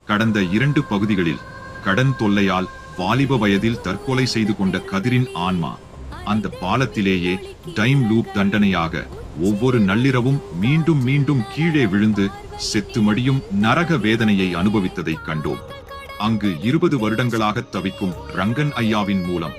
கடந்த 2 பகுதிகளில் கடன் தொல்லையால் வாலிப வயதில் தற்கொலை செய்து கொண்ட கதிரின் ஆன்மா அந்த பாலத்திலேயே டைம் லூப் தண்டனையாக ஒவ்வொரு நள்ளிரவும் மீண்டும் மீண்டும் கீழே விழுந்து செத்து மடியும் நரக வேதனையை அனுபவித்ததை கண்டோம். அங்கு 20 வருடங்களாக தவிக்கும் ரங்கன் ஐயாவின் மூலம்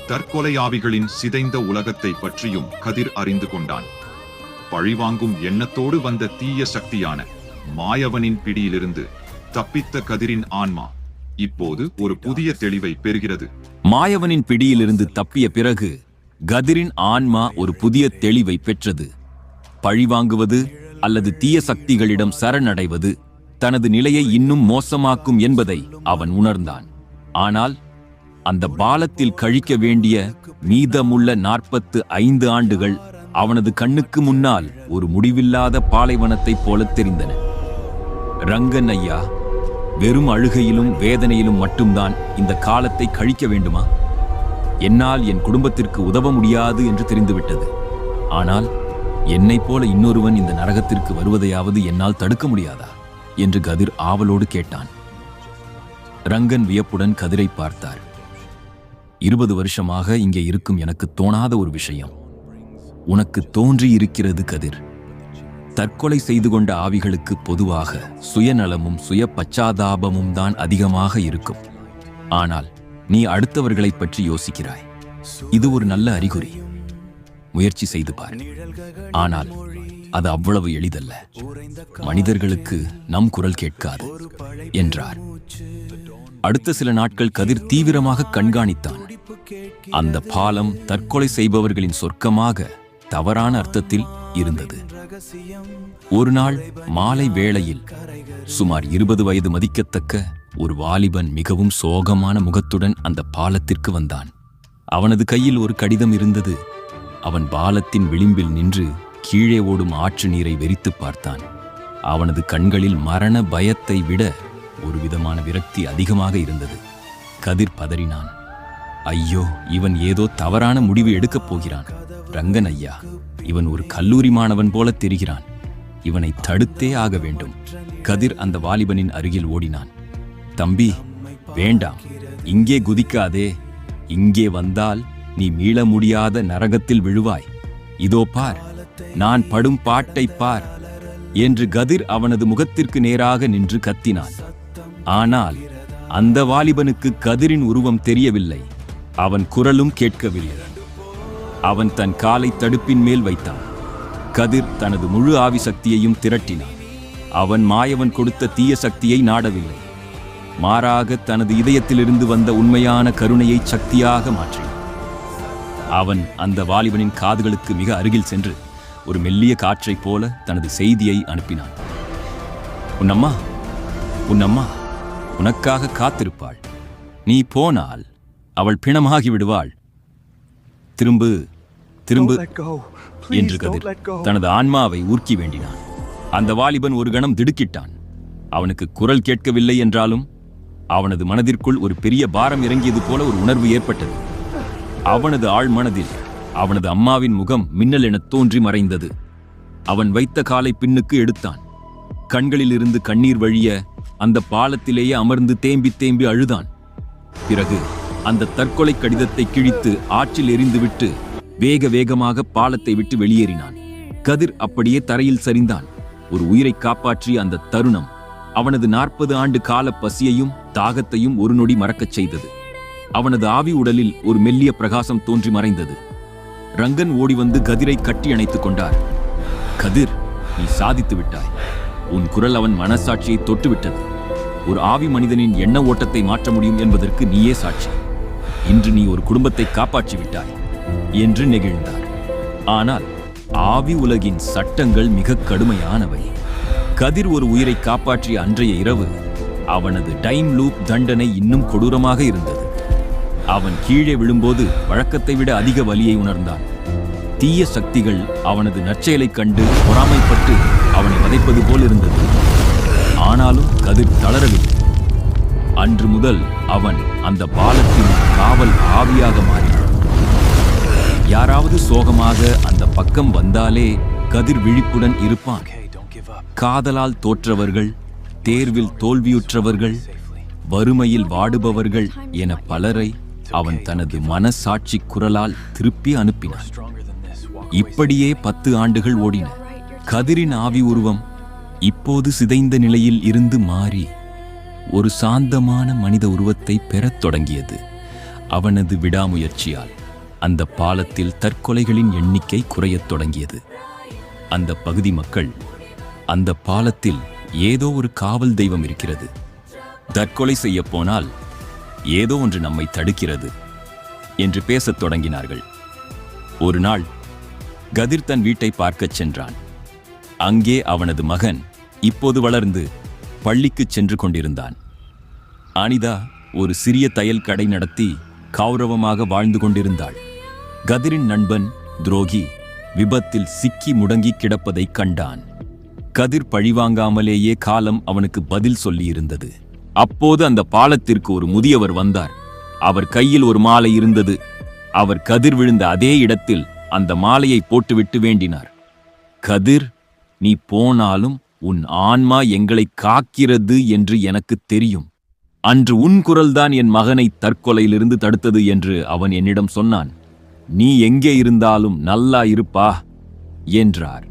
தற்கொலையாவிகளின் சிதைந்த உலகத்தை பற்றியும் கதிர் அறிந்து கொண்டான். பழிவாங்கும் எண்ணத்தோடு வந்த தீய சக்தியான மாயவனின் பிடியிலிருந்து தப்பித்த கதிரின் ஆன்மா இப்போது ஒரு புதிய தெளிவை பெறுகிறது. மாயவனின் பிடியிலிருந்து தப்பிய பிறகு கதிரின் ஆன்மா ஒரு புதிய தெளிவை பெற்றது. பழிவாங்குவது அல்லது தீய சக்திகளிடம் சரணடைவது தனது நிலையை இன்னும் மோசமாக்கும் என்பதை அவன் உணர்ந்தான். ஆனால் அந்த பாலத்தில் கழிக்க வேண்டிய மீதமுள்ள 45 ஆண்டுகள் அவனது கண்ணுக்கு முன்னால் ஒரு முடிவில்லாத பாலைவனத்தைப் போல தெரிந்தன. ரங்கன் ஐயா வெறும் அழுகையிலும் வேதனையிலும் மட்டும்தான் இந்த காலத்தை கழிக்க வேண்டுமா? என்னால் என் குடும்பத்திற்கு உதவ முடியாது என்று தெரிந்துவிட்டது. ஆனால் என்னைப் போல இன்னொருவன் இந்த நரகத்திற்கு வருவதையாவது என்னால் தடுக்க முடியாதா என்று கதிர் ஆவலோடு கேட்டான். ரங்கன் வியப்புடன் கதிரை பார்த்தார். 20 வருஷமாக இங்கே இருக்கும் எனக்கு தோணாத ஒரு விஷயம் உனக்கு தோன்றி இருக்கிறது கதிர். தற்கொலை செய்து கொண்ட ஆவிகளுக்கு பொதுவாக சுயநலமும் சுய பச்சாதாபமும் தான் அதிகமாக இருக்கும். ஆனால் நீ அடுத்தவர்களை பற்றி யோசிக்கிறாய். இது ஒரு நல்ல அறிகுறி. முயற்சி செய்து பார். ஆனால் அது அவ்வளவு எளிதல்ல. மனிதர்களுக்கு நம் குரல் கேட்காது என்றார். அடுத்த சில நாட்கள் கதிர் தீவிரமாக கண்காணித்தான். அந்த பாலம் தற்கொலை செய்பவர்களின் சொர்க்கமாக தவறான அர்த்தத்தில் இருந்தது. ஒரு நாள் மாலை வேளையில் சுமார் 20 வயது மதிக்கத்தக்க ஒரு வாலிபன் மிகவும் சோகமான முகத்துடன் அந்த பாலத்திற்கு வந்தான். அவனது கையில் ஒரு கடிதம் இருந்தது. அவன் பாலத்தின் விளிம்பில் நின்று கீழே ஓடும் ஆற்று நீரை வெறித்து பார்த்தான். அவனது கண்களில் மரண பயத்தை விட ஒரு விதமான விரக்தி அதிகமாக இருந்தது. கதிர் பதறினான். ஐயோ, இவன் ஏதோ தவறான முடிவு எடுக்கப் போகிறான். ரங்கன் ஐயா, இவன் ஒரு கல்லூரி மாணவன் போல தெரிகிறான். இவனை தடுத்தே ஆக வேண்டும். கதிர் அந்த வாலிபனின் அருகில் ஓடினான். தம்பி, வேண்டாம், இங்கே குதிக்காதே. இங்கே வந்தால் நீ மீள முடியாத நரகத்தில் விழுவாய். இதோ பார், நான் படும் பாட்டை பார் என்று கதிர் அவனது முகத்திற்கு நேராக நின்று கத்தினான். ஆனால் அந்த வாலிபனுக்கு கதிரின் உருவம் தெரியவில்லை. அவன் குரலும் கேட்கவில்லை. அவன் தன் காலை தடுப்பின் மேல் வைத்தான். கதிர் தனது முழு ஆவி சக்தியையும் திரட்டினான். அவன் மாயவன் கொடுத்த தீய சக்தியை நாடவில்லை. மாறாக தனது இதயத்திலிருந்து வந்த உண்மையான கருணையை சக்தியாக மாற்றினான். அவன் அந்த வாலிபனின் காதுகளுக்கு மிக அருகில் சென்று ஒரு மெல்லிய காற்றைப் போல தனது செய்தியை அனுப்பினான். உன்னம்மா உனக்காக காத்திருப்பாள். நீ போனால் அவள் பிணமாகி விடுவாள். திரும்பு என்று கதிர் தனது ஆன்மாவை ஊர்க்கி வேண்டினான். அந்த வாலிபன் ஒரு கணம் திடுக்கிட்டான். அவனுக்கு குரல் கேட்கவில்லை என்றாலும் அவனது மனதிற்குள் ஒரு பெரிய பாரம் இறங்கியது போல ஒரு உணர்வு ஏற்பட்டது. அவனது ஆழ்மனதில் அவனது அம்மாவின் முகம் மின்னல் என தோன்றி மறைந்தது. அவன் வைத்த காலை பின்னுக்கு எடுத்தான். கண்களில் இருந்து கண்ணீர் வழிய அந்த பாலத்திலேயே அமர்ந்து தேம்பி தேம்பி அழுதான். பிறகு அந்த தற்கொலை கடிதத்தை கிழித்து ஆற்றில் எறிந்துவிட்டு வேக வேகமாக பாலத்தை விட்டு வெளியேறினான். கதிர் அப்படியே தரையில் சரிந்தான். ஒரு உயிரை காப்பாற்றிய அந்த தருணம் அவனது 40 ஆண்டு கால பசியையும் தாகத்தையும் ஒரு நொடி மறக்கச் செய்தது. அவனது ஆவி உடலில் ஒரு மெல்லிய பிரகாசம் தோன்றி மறைந்தது. ரங்கன் ஓடி வந்து கதிரை கட்டி அணைத்துக் கொண்டார். கதிர், நீ சாதித்து விட்டாய். உன் குரல் அவன் மனசாட்சியை தொட்டுவிட்டது. ஒரு ஆவி மனிதனின் எண்ண ஓட்டத்தை மாற்ற முடியும் என்பதற்கு நீயே சாட்சி. இன்று நீ ஒரு குடும்பத்தை காப்பாற்றி விட்டாய் என்று நெகிழ்ந்தார். ஆனால் ஆவி உலகின் சட்டங்கள் மிக கடுமையானவை. கதிர் ஒரு உயிரை காப்பாற்றிய அன்றைய இரவு அவனது டைம் லூப் தண்டனை இன்னும் கொடூரமாக இருந்தது. அவன் கீழே விழும்போது வழக்கத்தை விட அதிக வலியை உணர்ந்தான். தீய சக்திகள் அவனது நற்செயலைக் கண்டு பொறாமைப்பட்டு அவனை வதைப்பது போல் இருந்தது. ஆனாலும் கதிர் தளரவில்லை. அன்று முதல் அவன் அந்த பாலத்தின் காவல் ஆவியாக மாறினான். யாராவது சோகமாக அந்த பக்கம் வந்தாலே கதிர் விழிப்புடன் இருப்பான். காதலால் தோற்றவர்கள், தேர்வில் தோல்வியுற்றவர்கள், வறுமையில் வாடுபவர்கள் என பலரை அவன் தனது மனசாட்சி குரலால் திருப்பி அனுப்பினான். இப்படியே 10 ஆண்டுகள் ஓடின. கதிரின் ஆவி உருவம் இப்போது சிதைந்த நிலையில் இருந்து மாறி ஒரு சாந்தமான மனித உருவத்தை பெறத் தொடங்கியது. அவனது விடாமுயற்சியால் அந்த பாலத்தில் தற்கொலைகளின் எண்ணிக்கை குறையத் தொடங்கியது. அந்த பகுதி மக்கள், அந்த பாலத்தில் ஏதோ ஒரு காவல் தெய்வம் இருக்கிறது, தற்கொலை செய்ய போனால் ஏதோ ஒன்று நம்மை தடுக்கிறது என்று பேசத் தொடங்கினார்கள். ஒரு நாள் கதிர் தன் வீட்டை பார்க்கச் சென்றான். அங்கே அவனது மகன் இப்போது வளர்ந்து பள்ளிக்குச் சென்று கொண்டிருந்தான். அனிதா ஒரு சிறிய தையல் கடை நடத்தி கௌரவமாக வாழ்ந்து கொண்டிருந்தாள். கதிரின் நண்பன் துரோகி விபத்தில் சிக்கி முடங்கி கிடப்பதை கண்டான். கதிர் பழிவாங்காமலேயே காலம் அவனுக்கு பதில் சொல்லியிருந்தது. அப்போது அந்த பாலத்திற்கு ஒரு முதியவர் வந்தார். அவர் கையில் ஒரு மாலை இருந்தது. அவர் கதிர் விழுந்த அதே இடத்தில் அந்த மாலையை போட்டுவிட்டு வேண்டினார். கதிர், நீ போனாலும் உன் ஆன்மா எங்களை காக்கிறது என்று எனக்கு தெரியும். அன்று உன் குரல்தான் என் மகனை தற்கொலையிலிருந்து தடுத்தது என்று அவன் என்னிடம் சொன்னான். நீ எங்கே இருந்தாலும் நல்லா இருப்பா என்றார்.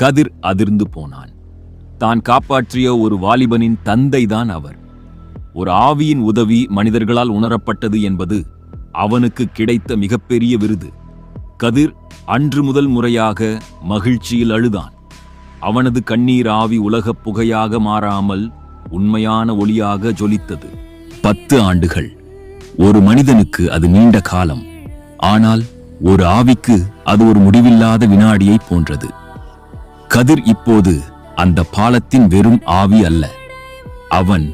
கதிர் அதிர்ந்து போனான். தான் காப்பாற்றிய ஒரு வாலிபனின் தந்தைதான் அவர். ஒரு ஆவியின் உதவி மனிதர்களால் உணரப்பட்டது என்பது அவனுக்கு கிடைத்த மிகப்பெரிய விருது. கதிர் அன்று முதல் முறையாக மகிழ்ச்சியில் அழுதான். அவனது கண்ணீர் ஆவி உலகப் புகையாக மாறாமல் உண்மையான ஒளியாக ஜொலித்தது. 10 ஆண்டுகள். ஒரு மனிதனுக்கு அது நீண்ட காலம். ஆனால் ஒரு ஆவிக்கு அது ஒரு முடிவில்லாத வினாடியை போன்றது. கதிர் இப்போது அந்த பாலத்தின் வெறும் ஆவி அல்ல. அவன்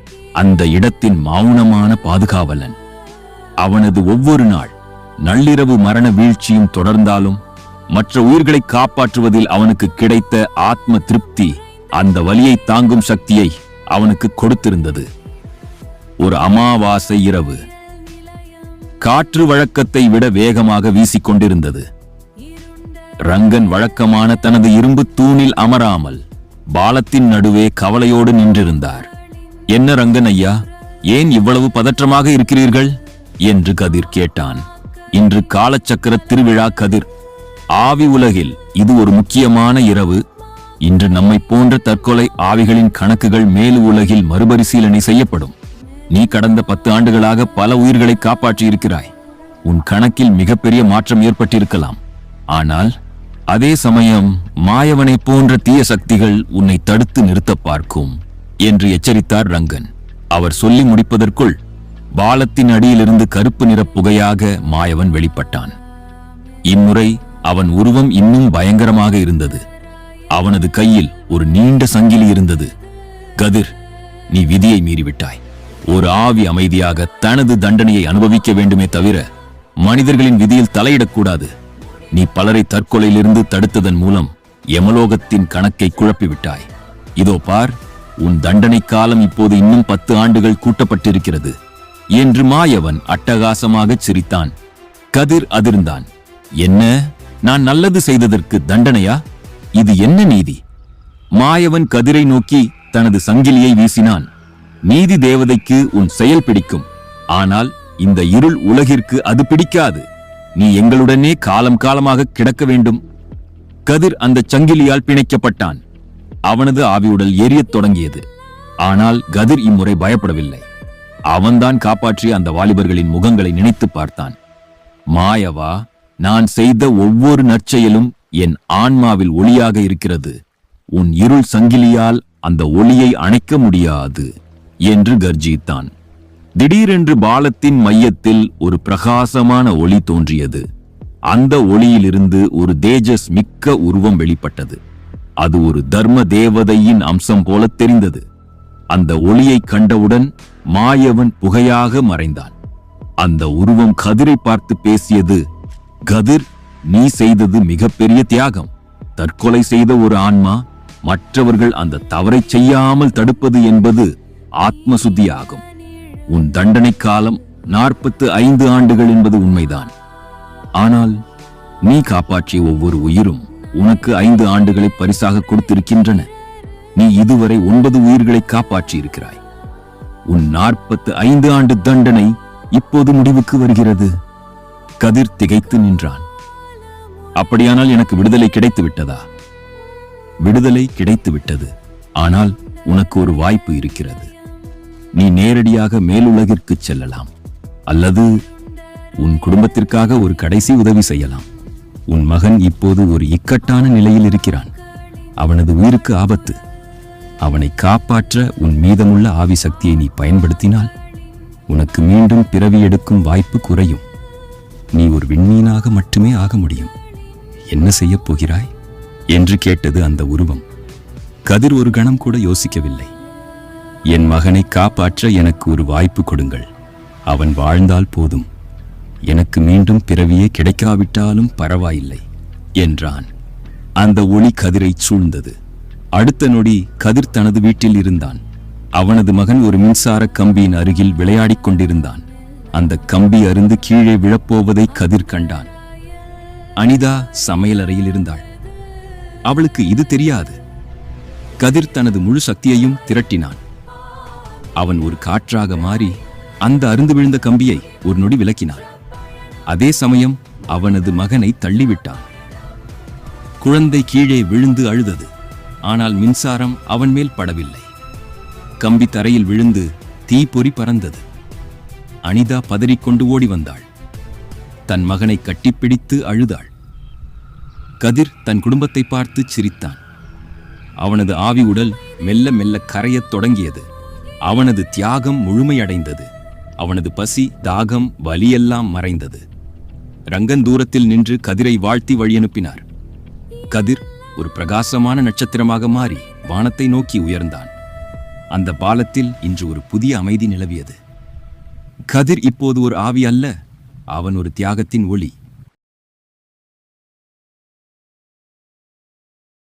அந்த இடத்தின் மௌனமான பாதுகாவலன். அவனது ஒவ்வொரு நாள் நள்ளிரவு மரண வீழ்ச்சியும் தொடர்ந்தாலும் மற்ற உயிர்களை காப்பாற்றுவதில் அவனுக்கு கிடைத்த ஆத்ம திருப்தி அந்த வலியை தாங்கும் சக்தியை அவனுக்கு கொடுத்திருந்தது. ஒரு அமாவாசை இரவு. காற்று வழக்கத்தை விட வேகமாக வீசிக்கொண்டிருந்தது. ரங்கன் வழக்கமான தனது இரும்பு தூணில் அமராமல் பாலத்தின் நடுவே கவலையோடு நின்றிருந்தார். என்ன ரங்கன் ஐயா, ஏன் இவ்வளவு பதற்றமாக இருக்கிறீர்கள் என்று கதிர் கேட்டான். இன்று காலச்சக்கர திருவிழா கதிர். ஆவி உலகில் இது ஒரு முக்கியமான இரவு. இன்று நம்மை போன்ற தற்கொலை ஆவிகளின் கணக்குகள் மேலு உலகில் மறுபரிசீலனை செய்யப்படும். நீ கடந்த 10 ஆண்டுகளாக பல உயிர்களை காப்பாற்றியிருக்கிறாய். உன் கணக்கில் மிகப்பெரிய மாற்றம் ஏற்பட்டிருக்கலாம். ஆனால் அதே சமயம் மாயவனை போன்ற தீய சக்திகள் உன்னை தடுத்து நிறுத்த பார்க்கும் என்று எச்சரித்தார் ரங்கன். அவர் சொல்லி முடிப்பதற்குள் பாலத்தின் அடியிலிருந்து கருப்பு நிற புகையாக மாயவன் வெளிப்பட்டான். இம்முறை அவன் உருவம் இன்னும் பயங்கரமாக இருந்தது. அவனது கையில் ஒரு நீண்ட சங்கிலி இருந்தது. கதிர், நீ விதியை மீறிவிட்டாய். ஒரு ஆவி அமைதியாக தனது தண்டனையை அனுபவிக்க வேண்டுமே தவிர மனிதர்களின் விதியில் தலையிடக்கூடாது. நீ பலரை தற்கொலையிலிருந்து தடுத்ததன் மூலம் யமலோகத்தின் கணக்கை குழப்பிவிட்டாய். இதோ பார், உன் தண்டனை காலம் இப்போது இன்னும் 10 ஆண்டுகள் கூட்டப்பட்டிருக்கிறது என்று மாயவன் அட்டகாசமாகச் சிரித்தான். கதிர் அதிர்ந்தான். என்ன, நான் நல்லது செய்ததற்கு தண்டனையா? இது என்ன நீதி? மாயவன் கதிரை நோக்கி தனது சங்கிலியை வீசினான். நீதி தேவதைக்கு உன் செயல் பிடிக்கும், ஆனால் இந்த இருள் உலகிற்கு அது பிடிக்காது. நீ எங்களுடனே காலம் காலமாக கிடக்க வேண்டும். கதிர் அந்த சங்கிலியால் பிணைக்கப்பட்டான். அவனது ஆவியுடல் எரியத் தொடங்கியது. ஆனால் கதிர் இம்முறை பயப்படவில்லை. அவன்தான் காப்பாற்றிய அந்த வாலிபர்களின் முகங்களை நினைத்து பார்த்தான். மாயவா, நான் செய்த ஒவ்வொரு நற்செயலும் என் ஆன்மாவில் ஒளியாக இருக்கிறது. உன் இருள் சங்கிலியால் அந்த ஒளியை அணைக்க முடியாது என்று கர்ஜித்தான். திடீரென்று பாலத்தின் மையத்தில் ஒரு பிரகாசமான ஒளி தோன்றியது. அந்த ஒளியிலிருந்து ஒரு தேஜஸ் மிக்க உருவம் வெளிப்பட்டது. அது ஒரு தர்ம தேவதையின் அம்சம் போல தெரிந்தது. அந்த ஒளியை கண்டவுடன் மாயவன் புகையாக மறைந்தான். அந்த உருவம் கதிரை பார்த்து பேசியது. கதிர், நீ செய்தது மிகப்பெரிய தியாகம். தற்கொலை செய்த ஒரு ஆன்மா மற்றவர்கள் அந்த தவறை செய்யாமல் தடுப்பது என்பது ஆத்ம சுத்தியாகும். உன் தண்டனை காலம் 45 ஆண்டுகள் என்பது உண்மைதான். ஆனால் நீ காப்பாற்றிய ஒவ்வொரு உயிரும் உனக்கு 5 ஆண்டுகளை பரிசாக கொடுத்திருக்கின்றன. நீ இதுவரை 9 உயிர்களை காப்பாற்றியிருக்கிறாய். உன் 45 ஆண்டு தண்டனை இப்போது முடிவுக்கு வருகிறது. கதிர் திகைத்து நின்றான். அப்படியானால் எனக்கு விடுதலை கிடைத்து விட்டதா? விடுதலை கிடைத்து விட்டது. ஆனால் உனக்கு ஒரு வாய்ப்பு இருக்கிறது. நீ நேரடியாக மேலுலகிற்கு செல்லலாம், அல்லது உன் குடும்பத்திற்காக ஒரு கடைசி உதவி செய்யலாம். உன் மகன் இப்போது ஒரு இக்கட்டான நிலையில் இருக்கிறான். அவனது உயிருக்கு ஆபத்து. அவனை காப்பாற்ற உன் மீதமுள்ள ஆவி சக்தியை நீ பயன்படுத்தினால் உனக்கு மீண்டும் பிறவி எடுக்கும் வாய்ப்பு குறையும். நீ ஒரு விண்மீனாக மட்டுமே ஆக முடியும். என்ன செய்யப் போகிறாய் என்று கேட்டது அந்த உருவம். கதிர் ஒரு கணம் கூட யோசிக்கவில்லை. என் மகனை காப்பாற்ற எனக்கு ஒரு வாய்ப்பு கொடுங்கள். அவன் வாழ்ந்தால் போதும். எனக்கு மீண்டும் பிறவியே கிடைக்காவிட்டாலும் பரவாயில்லை என்றான். அந்த ஒளி கதிரை சூழ்ந்தது. அடுத்த நொடி கதிர் தனது வீட்டில் இருந்தான். அவனது மகன் ஒரு மின்சார கம்பியின் அருகில் விளையாடிக் கொண்டிருந்தான். அந்த கம்பி அருந்து கீழே விழப்போவதை கதிர் கண்டான். அனிதா சமையலறையில் இருந்தாள். அவளுக்கு இது தெரியாது. கதிர் தனது முழு சக்தியையும் திரட்டினான். அவன் ஒரு காற்றாக மாறி அந்த அருந்து விழுந்த கம்பியை ஒரு நொடி விலக்கினான். அதே சமயம் அவனது மகனை தள்ளிவிட்டான். குழந்தை கீழே விழுந்து அழுதது. ஆனால் மின்சாரம் அவன் மேல் படவில்லை. கம்பி தரையில் விழுந்து தீப்பொறி பறந்தது. அனிதா பதறிக்கொண்டு ஓடி வந்தாள். தன் மகனை கட்டிப்பிடித்து அழுதாள். கதிர் தன் குடும்பத்தை பார்த்து சிரித்தான். அவனது ஆவி உடல் மெல்ல மெல்ல கரையத் தொடங்கியது. அவனது தியாகம் முழுமையடைந்தது. அவனது பசி, தாகம், வலியெல்லாம் மறைந்தது. ரங்கன் தூரத்தில் நின்று கதிரை வாழ்த்தி வழியனுப்பினார். கதிர் ஒரு பிரகாசமான நட்சத்திரமாக மாறி வானத்தை நோக்கி உயர்ந்தான். அந்த பாலத்தில் இன்று ஒரு புதிய அமைதி நிலவியது. கதிர் இப்போது ஒரு ஆவி அல்ல, அவன் ஒரு தியாகத்தின் ஒளி.